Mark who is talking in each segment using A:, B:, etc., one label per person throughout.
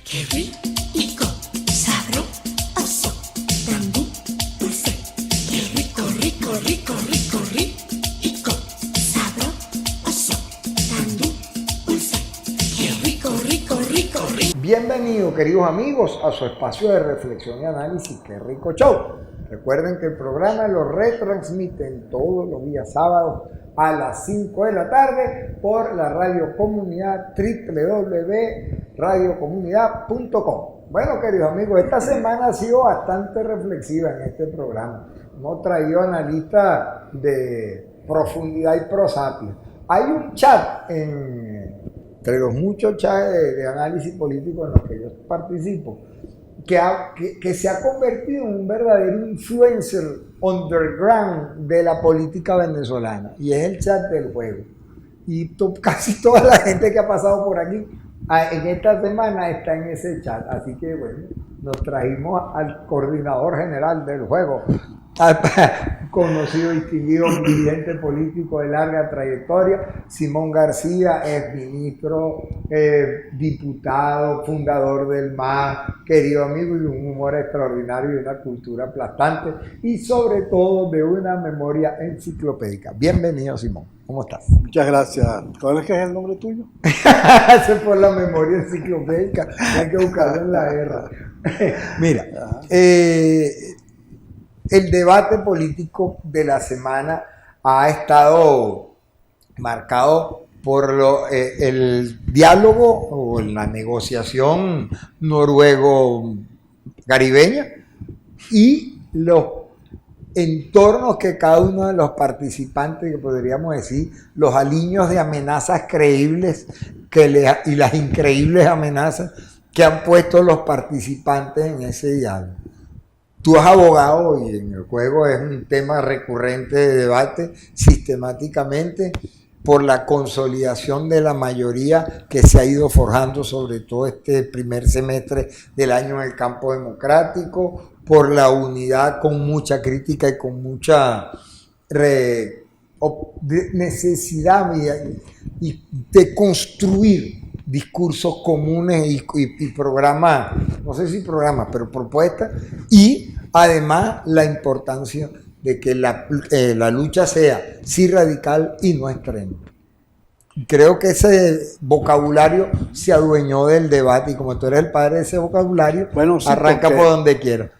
A: Qué rico, sabroso, tan dulce. Qué rico, rico, rico, rico, rico, sabroso, tan dulce. Qué rico, rico, rico, rico.
B: Bienvenidos, queridos amigos, a su espacio de reflexión y análisis, Qué Rico Show. Recuerden que el programa lo retransmiten todos los días sábados a las 5 de la tarde por la Radio Comunidad www.radiocomunidad.com. Bueno, queridos amigos, esta semana ha sido bastante reflexiva en este programa. Hemos traído analistas de profundidad y prosapia. Hay un chat entre los muchos chats de análisis político en los que yo participo, que se ha convertido en un verdadero influencer underground de la política venezolana, y es el chat del juego. Y casi toda la gente que ha pasado por aquí en esta semana está en ese chat. Así que bueno, nos trajimos al coordinador general del juego, al conocido y distinguido dirigente político de larga trayectoria, Simón García, ex ministro, diputado, fundador del MAS, querido amigo, y de un humor extraordinario y una cultura aplastante, y sobre todo de una memoria enciclopédica. Bienvenido, Simón. ¿Cómo estás?
C: Muchas gracias. ¿Cuál es que es el nombre tuyo?
B: Ese es por la memoria enciclopédica, hay que buscarlo en la guerra. Mira, el debate político de la semana ha estado marcado por el diálogo o la negociación noruego-caribeña y los entornos que cada uno de los participantes, que podríamos decir, los aliños de amenazas creíbles y las increíbles amenazas que han puesto los participantes en ese diálogo. Tú has abogado, y en el juego es un tema recurrente de debate sistemáticamente, por la consolidación de la mayoría que se ha ido forjando, sobre todo este primer semestre del año en el campo democrático, por la unidad con mucha crítica y con mucha necesidad de construir discursos comunes y programas, no sé si programas, pero propuestas, y además la importancia de que la lucha sea sí radical y no extrema. Creo que ese vocabulario se adueñó del debate, y como tú eres el padre de ese vocabulario, bueno, sí, arranca por donde quieras.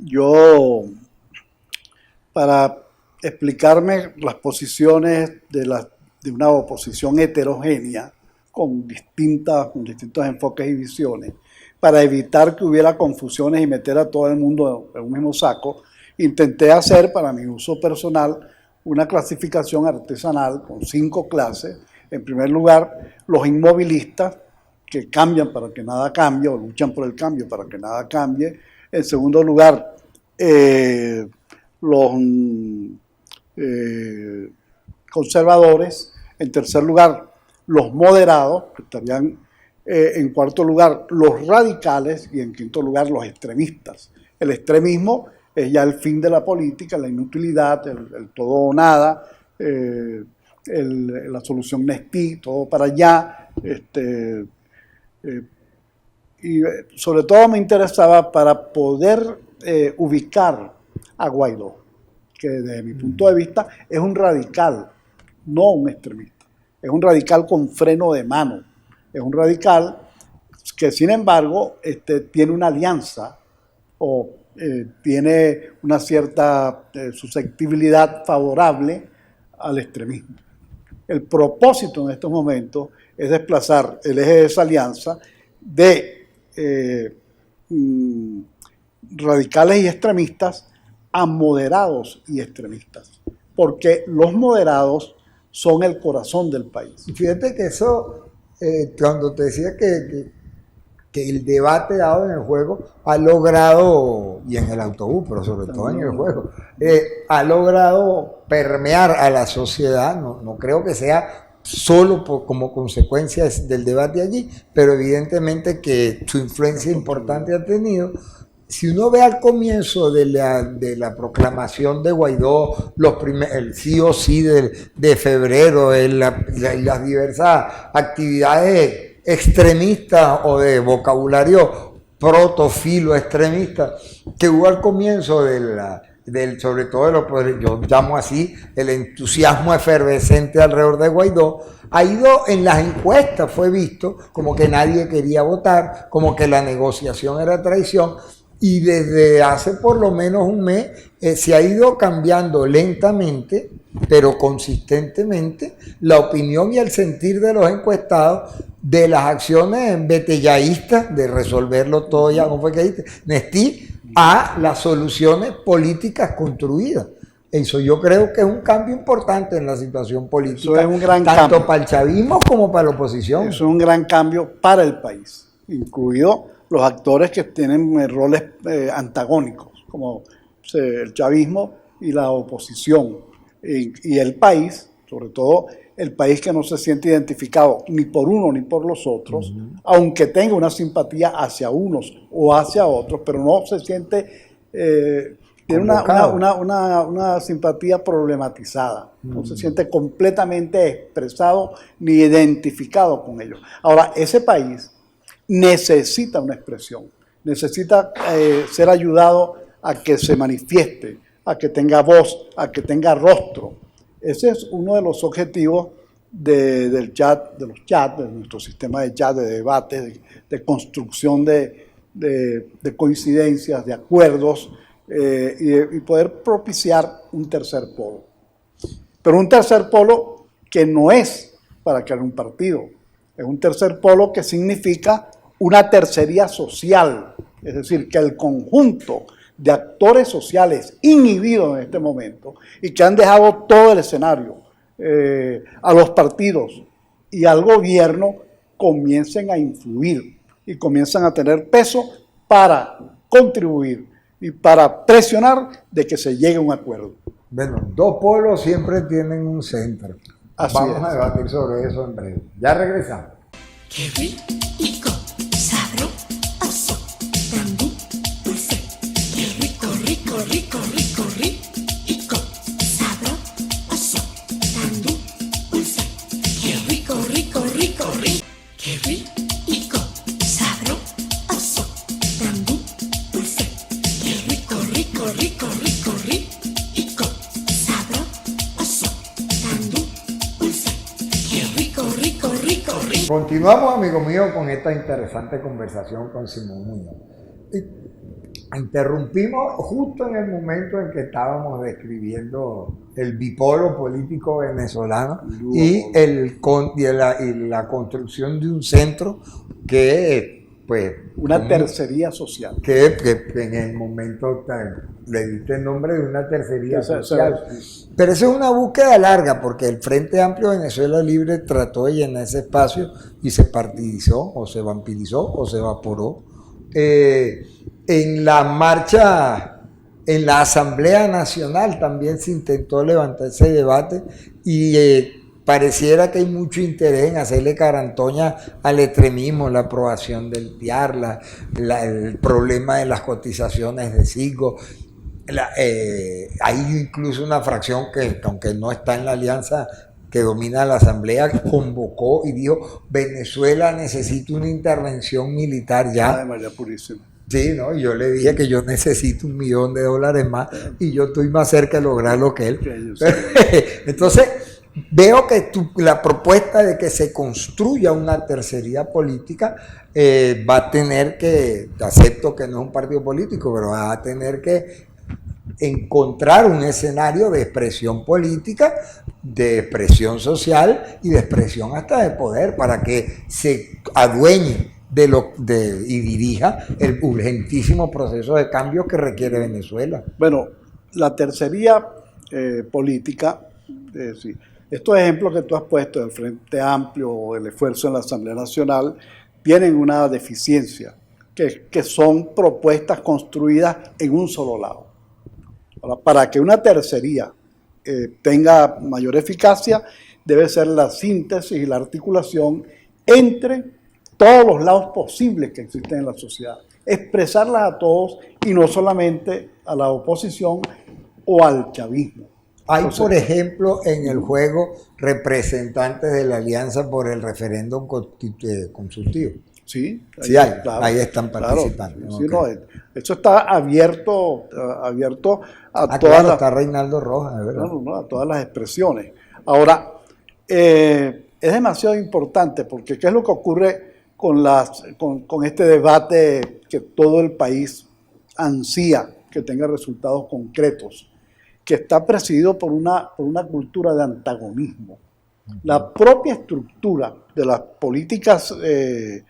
C: Yo, para explicarme las posiciones de una oposición heterogénea, con distintos enfoques y visiones, para evitar que hubiera confusiones y meter a todo el mundo en un mismo saco, intenté hacer, para mi uso personal, una clasificación artesanal con 5 clases. En primer lugar, los inmovilistas, que cambian para que nada cambie, o luchan por el cambio para que nada cambie. En segundo lugar, los conservadores. En tercer lugar, los moderados, que estarían en cuarto lugar, los radicales, y en quinto lugar, los extremistas. El extremismo es ya el fin de la política, la inutilidad, el todo o nada, la solución Nestí, todo para allá. Y sobre todo me interesaba para poder ubicar a Guaidó, que desde mi punto de vista es un radical, no un extremista. Es un radical con freno de mano. Es un radical que, sin embargo, tiene una alianza o tiene una cierta susceptibilidad favorable al extremismo. El propósito en estos momentos es desplazar el eje de esa alianza de radicales y extremistas a moderados y extremistas, porque los moderados son el corazón del país.
B: Fíjate que eso, cuando te decía que el debate dado en el juego ha logrado, y en el autobús, pero sobre todo en el juego, ha logrado permear a la sociedad. No creo que sea solo como consecuencia del debate allí, pero evidentemente que su influencia importante ha tenido. Si uno ve al comienzo de la proclamación de Guaidó, el sí o sí de febrero, las diversas actividades extremista o de vocabulario protofilo extremista que hubo al comienzo sobre todo de yo llamo así, el entusiasmo efervescente alrededor de Guaidó, ha ido en las encuestas, fue visto como que nadie quería votar, como que la negociación era traición, y desde hace por lo menos un mes se ha ido cambiando lentamente, pero consistentemente, la opinión y el sentir de los encuestados de las acciones betellaístas de resolverlo todo ya, ¿cómo fue que dijiste? Nestí, a las soluciones políticas construidas. Eso yo creo que es un cambio importante en la situación política,
C: eso es un gran
B: tanto
C: cambio
B: para el chavismo como para la oposición.
C: Eso es un gran cambio para el país, incluido los actores que tienen roles antagónicos, como el chavismo y la oposición, y el país, sobre todo el país que no se siente identificado ni por uno ni por los otros, aunque tenga una simpatía hacia unos o hacia otros, pero no se siente, tiene una simpatía problematizada, no se siente completamente expresado ni identificado con ellos. Ahora, ese país necesita una expresión, necesita ser ayudado a que se manifieste, a que tenga voz, a que tenga rostro. Ese es uno de los objetivos del chat, de los chats, de nuestro sistema de chat, de debate, de construcción de coincidencias, de acuerdos, y poder propiciar un tercer polo. Pero un tercer polo que no es para crear un partido, es un tercer polo que significa una tercería social, es decir, que el conjunto de actores sociales inhibidos en este momento y que han dejado todo el escenario a los partidos y al gobierno comiencen a influir y comienzan a tener peso para contribuir y para presionar de que se llegue a un acuerdo.
B: Bueno, dos polos siempre tienen un centro. Vamos a debatir sobre eso en breve. Ya regresamos.
A: Qué rico, sabroso, también dulce. Qué rico, sabroso, también dulce. Qué rico, Qué rico, sabroso, también dulce. Qué rico, sabroso, también dulce. Qué rico.
B: Continuamos, amigo mío, con esta interesante conversación con Simón Muñoz. Interrumpimos justo en el momento en que estábamos describiendo el bipolo político venezolano y la construcción de un centro que, pues...
C: Una tercería social.
B: Que en el momento le diste el nombre de una tercería social. Pero eso es una búsqueda larga, porque el Frente Amplio Venezuela Libre trató de llenar ese espacio y se partidizó, o se vampirizó, o se evaporó. En la marcha, en la Asamblea Nacional también se intentó levantar ese debate y pareciera que hay mucho interés en hacerle carantoña al extremismo, la aprobación del PIAR, el problema de las cotizaciones de SIGO. Hay incluso una fracción que, aunque no está en la alianza que domina la Asamblea, convocó y dijo: Venezuela necesita una intervención militar ya.
C: De María Purísima.
B: Sí, ¿no? Y yo le dije que yo necesito $1 millón más y yo estoy más cerca de lograrlo que él. Entonces, veo que la propuesta de que se construya una tercería política va a tener que, acepto que no es un partido político, pero va a tener que encontrar un escenario de expresión política, de expresión social y de expresión hasta de poder para que se adueñe y dirija el urgentísimo proceso de cambio que requiere Venezuela.
C: Bueno, la tercería política, sí, estos ejemplos que tú has puesto del Frente Amplio o el esfuerzo en la Asamblea Nacional tienen una deficiencia, que son propuestas construidas en un solo lado. Ahora, para que una tercería tenga mayor eficacia, debe ser la síntesis y la articulación entre todos los lados posibles que existen en la sociedad, expresarlas a todos y no solamente a la oposición o al chavismo.
B: Hay,
C: Entonces,
B: por ejemplo, en el juego representantes de la Alianza por el referéndum consultivo.
C: sí,
B: Sí hay, ahí están participando.
C: Claro, sí,
B: Ok.
C: no, eso está abierto a todas
B: Claro,
C: las,
B: está Reinaldo Rojas, de verdad.
C: no, a todas las expresiones. Ahora, es demasiado importante porque ¿qué es lo que ocurre con este debate que todo el país ansía que tenga resultados concretos? Que está presidido por una cultura de antagonismo. La propia estructura de las políticas de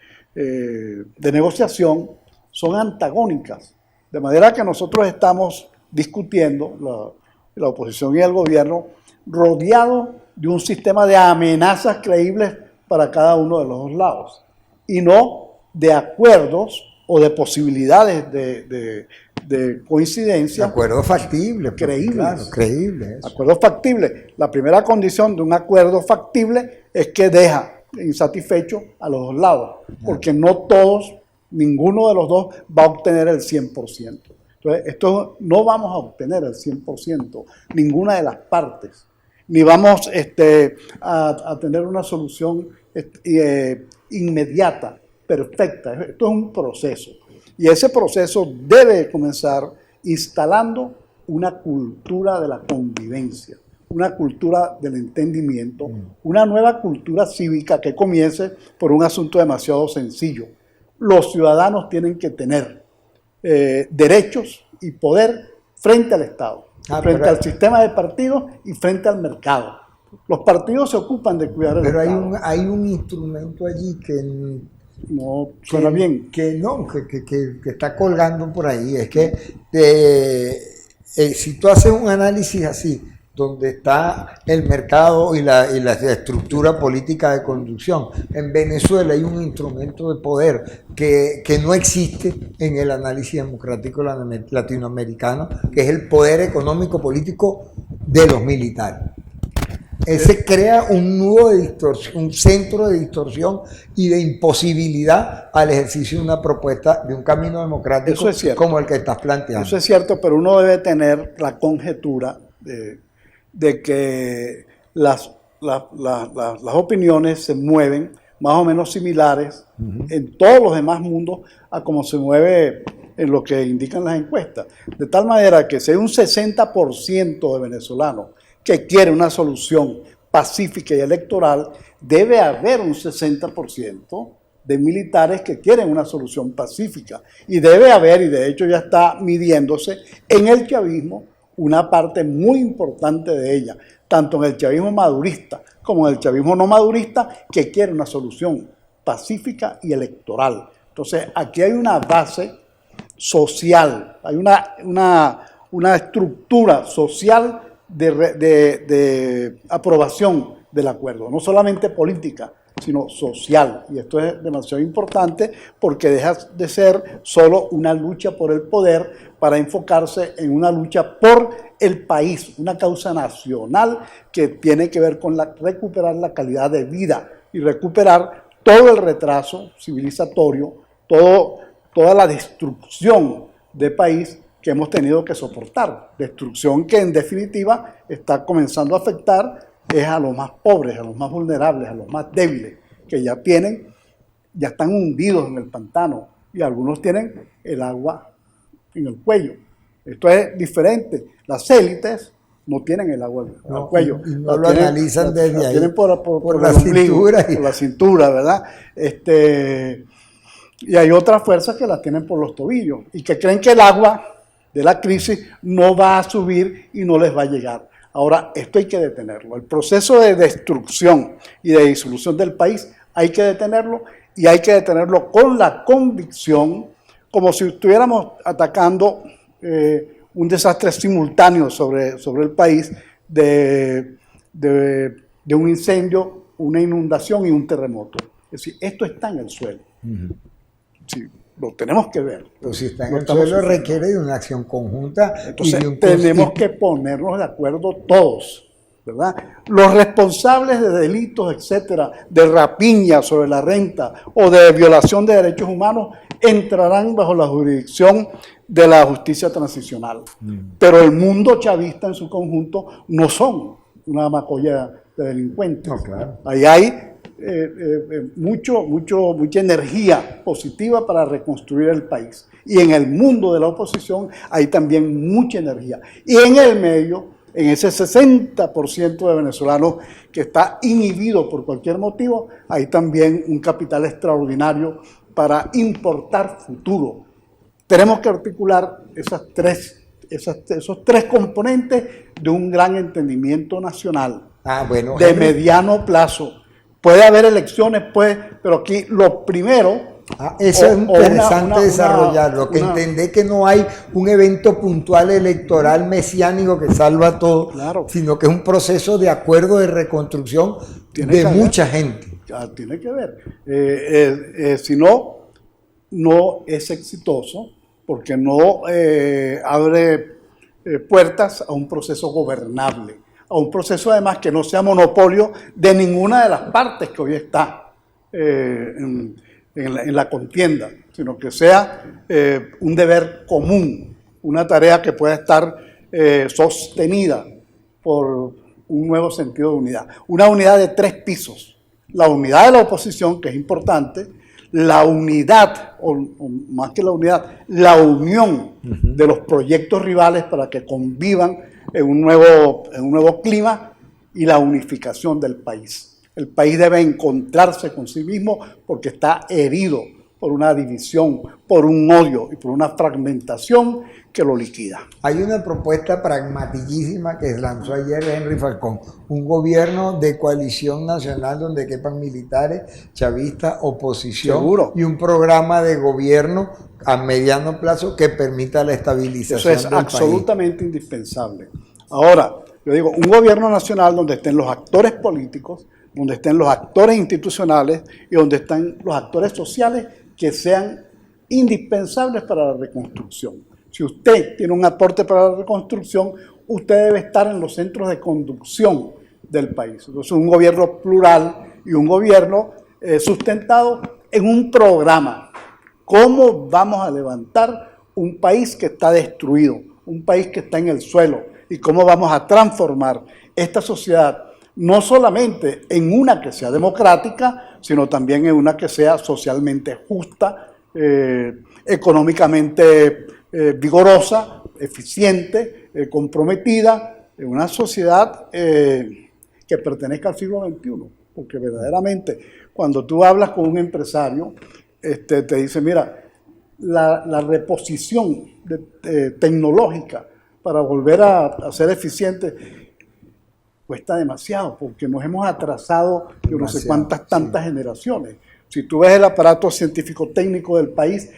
C: negociación son antagónicas, de manera que nosotros estamos discutiendo, la oposición y el gobierno, rodeados de un sistema de amenazas creíbles para cada uno de los dos lados, y no de acuerdos o de posibilidades de coincidencia.
B: Acuerdo factible.
C: Creíbles.
B: Claro, creíble. Eso.
C: Acuerdos factibles. La primera condición de un acuerdo factible es que deja insatisfecho a los dos lados, porque no todos, ninguno de los dos va a obtener el 100%. Entonces, esto no vamos a obtener el 100%, ninguna de las partes, ni vamos a tener una solución inmediata, perfecta. Esto es un proceso. Y ese proceso debe comenzar instalando una cultura de la convivencia, una cultura del entendimiento, una nueva cultura cívica que comience por un asunto demasiado sencillo. Los ciudadanos tienen que tener derechos y poder frente al Estado, frente al sistema de partidos y frente al mercado. Los partidos se ocupan de cuidar el Estado.
B: Pero hay un instrumento allí que
C: no suena bien.
B: Que está colgando por ahí. Es que si tú haces un análisis así, donde está el mercado y la estructura política de conducción, en Venezuela hay un instrumento de poder que no existe en el análisis democrático latinoamericano, que es el poder económico político de los militares. Ese crea un nudo de distorsión, un centro de distorsión y de imposibilidad al ejercicio de una propuesta, de un camino democrático como el que estás planteando.
C: Eso es cierto, pero uno debe tener la conjetura de que las opiniones se mueven más o menos similares en todos los demás mundos a como se mueve en lo que indican las encuestas. De tal manera que si hay un 60% de venezolanos que quiere una solución pacífica y electoral, debe haber un 60% de militares que quieren una solución pacífica. Y debe haber, y de hecho ya está midiéndose, en el chavismo una parte muy importante de ella, tanto en el chavismo madurista como en el chavismo no madurista, que quiere una solución pacífica y electoral. Entonces, aquí hay una base social, hay una estructura social de aprobación del acuerdo, no solamente política, sino social. Y esto es demasiado importante porque deja de ser solo una lucha por el poder para enfocarse en una lucha por el país, una causa nacional que tiene que ver con recuperar la calidad de vida y recuperar todo el retraso civilizatorio, toda la destrucción de país que hemos tenido que soportar. Destrucción que en definitiva está comenzando a afectar a los más pobres, a los más vulnerables, a los más débiles, que ya están hundidos en el pantano y algunos tienen el agua en el cuello. Esto es diferente. Las élites no tienen el agua en el cuello.
B: Y no lo analizan desde ahí.
C: Tienen por
B: la cintura.
C: Por la cintura, ¿verdad? Y hay otras fuerzas que las tienen por los tobillos y que creen que el agua de la crisis no va a subir y no les va a llegar. Ahora, esto hay que detenerlo. El proceso de destrucción y de disolución del país hay que detenerlo, y hay que detenerlo con la convicción, como si estuviéramos atacando un desastre simultáneo sobre el país de un incendio, una inundación y un terremoto. Es decir, esto está en el suelo. Sí, lo tenemos que ver.
B: Pero si está en el suelo requiere de una acción conjunta.
C: Entonces tenemos que ponernos de acuerdo todos, ¿verdad? Los responsables de delitos, etcétera, de rapiña sobre la renta o de violación de derechos humanos entrarán bajo la jurisdicción de la justicia transicional. Pero el mundo chavista en su conjunto no son una macolla de delincuentes.
B: No, claro.
C: Ahí hay mucha energía positiva para reconstruir el país. Y en el mundo de la oposición hay también mucha energía. Y en el medio, en ese 60% de venezolanos que está inhibido por cualquier motivo, hay también un capital extraordinario para importar futuro. Tenemos que articular esos tres componentes de un gran entendimiento nacional
B: Bueno,
C: de
B: Henry,
C: mediano plazo. Puede haber elecciones, pues, pero aquí lo primero...
B: eso es interesante desarrollarlo, que
C: una-
B: entender que no hay un evento puntual electoral mesiánico que salva todo,
C: Claro.
B: sino que es un proceso de acuerdo de reconstrucción
C: Tiene
B: de
C: que haber.
B: mucha gente.
C: Tiene que ver. Si no, no es exitoso porque no abre puertas a un proceso gobernable, a un proceso además que no sea monopolio de ninguna de las partes que hoy está en la contienda, sino que sea un deber común, una tarea que pueda estar sostenida por un nuevo sentido de unidad. Una unidad de 3 pisos. La unidad de la oposición, que es importante, la unidad, o más que la unidad, la unión de los proyectos rivales para que convivan en un nuevo clima, y la unificación del país. El país debe encontrarse con sí mismo porque está herido por una división, por un odio y por una fragmentación que lo liquida.
B: Hay una propuesta pragmaticísima que lanzó ayer Henry Falcón, un gobierno de coalición nacional donde quepan militares, chavistas, oposición,
C: Seguro.
B: y un programa de gobierno a mediano plazo que permita la
C: Eso
B: estabilización
C: es
B: del país.
C: absolutamente indispensable. Ahora, yo digo, un gobierno nacional donde estén los actores políticos, donde estén los actores institucionales y donde estén los actores sociales que sean indispensables para la reconstrucción. Si usted tiene un aporte para la reconstrucción, usted debe estar en los centros de conducción del país. Entonces, un gobierno plural y un gobierno sustentado en un programa. ¿Cómo vamos a levantar un país que está destruido, un país que está en el suelo? ¿Y cómo vamos a transformar esta sociedad, no solamente en una que sea democrática, sino también en una que sea socialmente justa, económicamente vigorosa, eficiente, comprometida, en una sociedad que pertenezca al siglo XXI? Porque verdaderamente, cuando tú hablas con un empresario, te dice, mira, la reposición tecnológica para volver a ser eficiente cuesta demasiado, porque nos hemos atrasado yo no sé cuántas tantas generaciones. Si tú ves el aparato científico-técnico del país,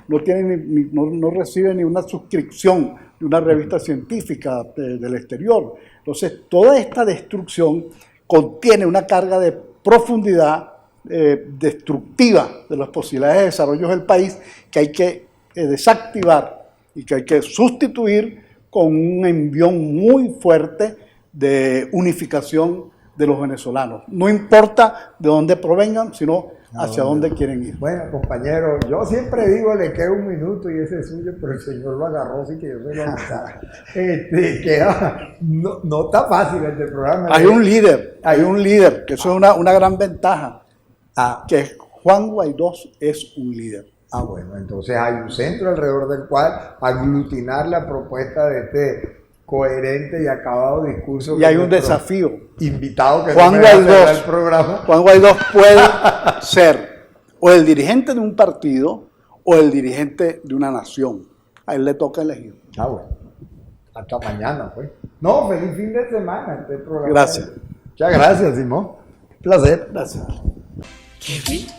C: no recibe ni una suscripción de una revista científica del exterior. Entonces, toda esta destrucción contiene una carga de profundidad destructiva de las posibilidades de desarrollo del país que hay que desactivar y que hay que sustituir con un envión muy fuerte de unificación de los venezolanos. No importa de dónde provengan, sino hacia dónde quieren ir.
B: Bueno, compañero, yo siempre digo, le queda 1 minuto y ese es suyo, pero el señor lo agarró, así que yo se lo avisaba. No está fácil este programa.
C: Hay un líder, que eso es una gran ventaja, que Juan Guaidó es un líder.
B: Bueno, entonces hay un centro alrededor del cual aglutinar la propuesta de este coherente y acabado discurso.
C: Y hay un desafío.
B: Invitado que
C: Juan Guaidó puede ser o el dirigente de un partido o el dirigente de una nación. A él le toca elegir.
B: Bueno. Hasta mañana, pues. No, feliz fin de semana este programa.
C: Gracias.
B: Muchas gracias, Simón. Placer.
C: Gracias.
A: Qué rico.